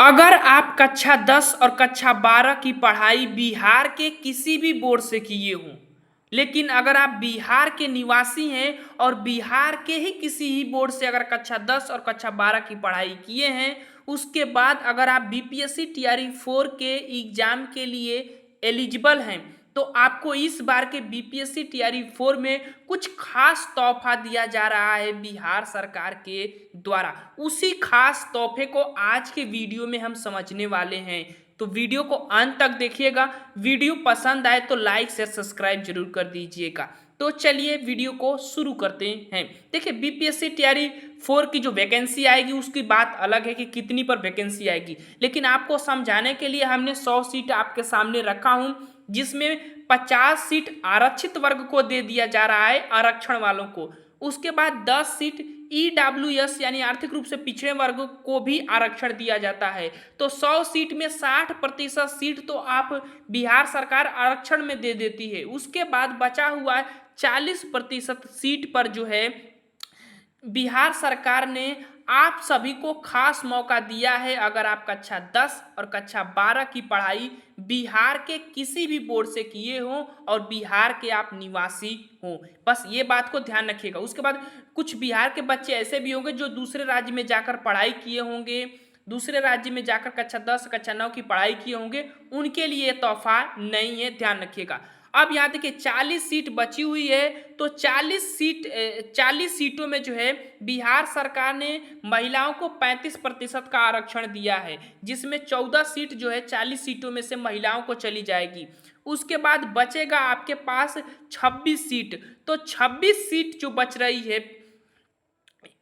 अगर आप कक्षा 10 और कक्षा 12 की पढ़ाई बिहार के किसी भी बोर्ड से किए हों, लेकिन अगर आप बिहार के निवासी हैं और बिहार के ही किसी ही बोर्ड से अगर कक्षा 10 और कक्षा 12 की पढ़ाई किए हैं, उसके बाद अगर आप बीपीएससी टीआरई 4 के एग्जाम के लिए एलिजिबल हैं, तो आपको इस बार के बीपीएससी टीआरई 4 में कुछ खास तोहफा दिया जा रहा है बिहार सरकार के द्वारा। उसी खास तोहफे को आज के वीडियो में हम समझने वाले हैं, तो वीडियो को अंत तक देखिएगा। वीडियो पसंद आए तो लाइक शेयर सब्सक्राइब जरूर कर दीजिएगा। तो चलिए वीडियो को शुरू करते हैं। देखिए, बीपीएससी टीआरई 4 की जो वैकेंसी आएगी उसकी बात अलग है कि कितनी पर वैकेंसी आएगी, लेकिन आपको समझाने के लिए हमने 100 सीट आपके सामने रखा हूं, जिसमें 50 सीट आरक्षित वर्ग को दे दिया जा रहा है, आरक्षण वालों को। उसके बाद 10 सीट ईडब्ल्यूएस यानी आर्थिक रूप से पिछड़े वर्ग को भी आरक्षण दिया जाता है। तो 100 सीट में 60% सीट तो आप बिहार सरकार आरक्षण में दे देती है। उसके बाद बचा हुआ 40% सीट पर जो है बिहार सरकार ने आप सभी को खास मौका दिया है। अगर आप कक्षा 10 और कक्षा 12 की पढ़ाई बिहार के किसी भी बोर्ड से किए हों और बिहार के आप निवासी हों, बस ये बात को ध्यान रखिएगा। उसके बाद कुछ बिहार के बच्चे ऐसे भी होंगे जो दूसरे राज्य में जाकर पढ़ाई किए होंगे, दूसरे राज्य में जाकर कक्षा 10 कक्षा 9 की पढ़ाई किए होंगे, उनके लिए तोहफा नहीं है, ध्यान रखिएगा। अब यहाँ देखिए 40 सीट बची हुई है, तो 40 सीटों में जो है बिहार सरकार ने महिलाओं को 35% का आरक्षण दिया है, जिसमें 14 सीट जो है 40 सीटों में से महिलाओं को चली जाएगी। उसके बाद बचेगा आपके पास 26 सीट। तो 26 सीट जो बच रही है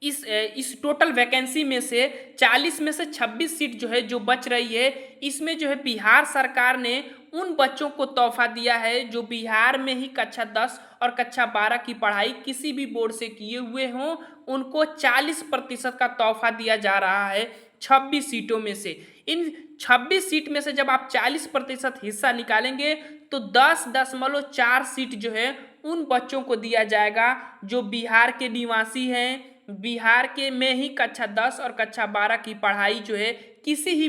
इस टोटल वैकेंसी में से 40 में से 26 सीट जो है जो बच रही है, इसमें जो है बिहार सरकार ने उन बच्चों को तोहफा दिया है जो बिहार में ही कक्षा 10 और कक्षा 12 की पढ़ाई किसी भी बोर्ड से किए हुए हों, उनको 40% का तोहफा दिया जा रहा है 26 सीटों में से। इन 26 सीट में से जब आप 40% हिस्सा निकालेंगे तो 10.4 सीट जो है उन बच्चों को दिया जाएगा जो बिहार के निवासी हैं, बिहार के में ही कक्षा 10 और कक्षा 12 की पढ़ाई जो है किसी भी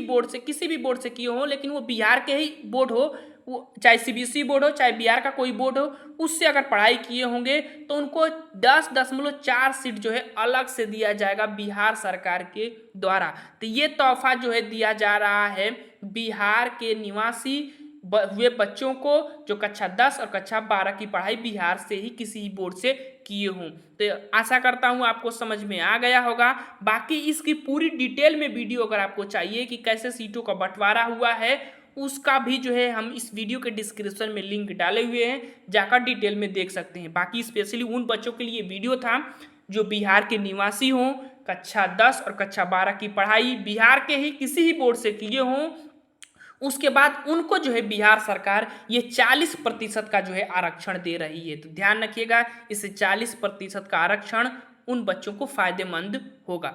बोर्ड से किए हो, लेकिन वो बिहार के ही बोर्ड हो, वो चाहे सीबीएसई बोर्ड हो चाहे बिहार का कोई बोर्ड हो, उससे अगर पढ़ाई किए होंगे तो उनको 10.4 सीट जो है अलग से दिया जाएगा बिहार सरकार के द्वारा। तो ये तोहफा जो है दिया जा रहा है बिहार के निवासी हुए बच्चों को जो कक्षा 10 और कक्षा 12 की पढ़ाई बिहार से ही किसी बोर्ड से किए हों। तो आशा करता हूं आपको समझ में आ गया होगा। बाकी इसकी पूरी डिटेल में वीडियो अगर आपको चाहिए कि कैसे सीटों का बंटवारा हुआ है, उसका भी जो है हम इस वीडियो के डिस्क्रिप्शन में लिंक डाले हुए हैं, जाकर डिटेल में देख सकते हैं। बाकी स्पेशली उन बच्चों के लिए वीडियो था जो बिहार के निवासी हों, कक्षा 10 और कक्षा 12 की पढ़ाई बिहार के ही किसी ही बोर्ड से किए हों, उसके बाद उनको जो है बिहार सरकार ये 40% का जो है आरक्षण दे रही है। तो ध्यान रखिएगा, इस 40% का आरक्षण उन बच्चों को फायदेमंद होगा।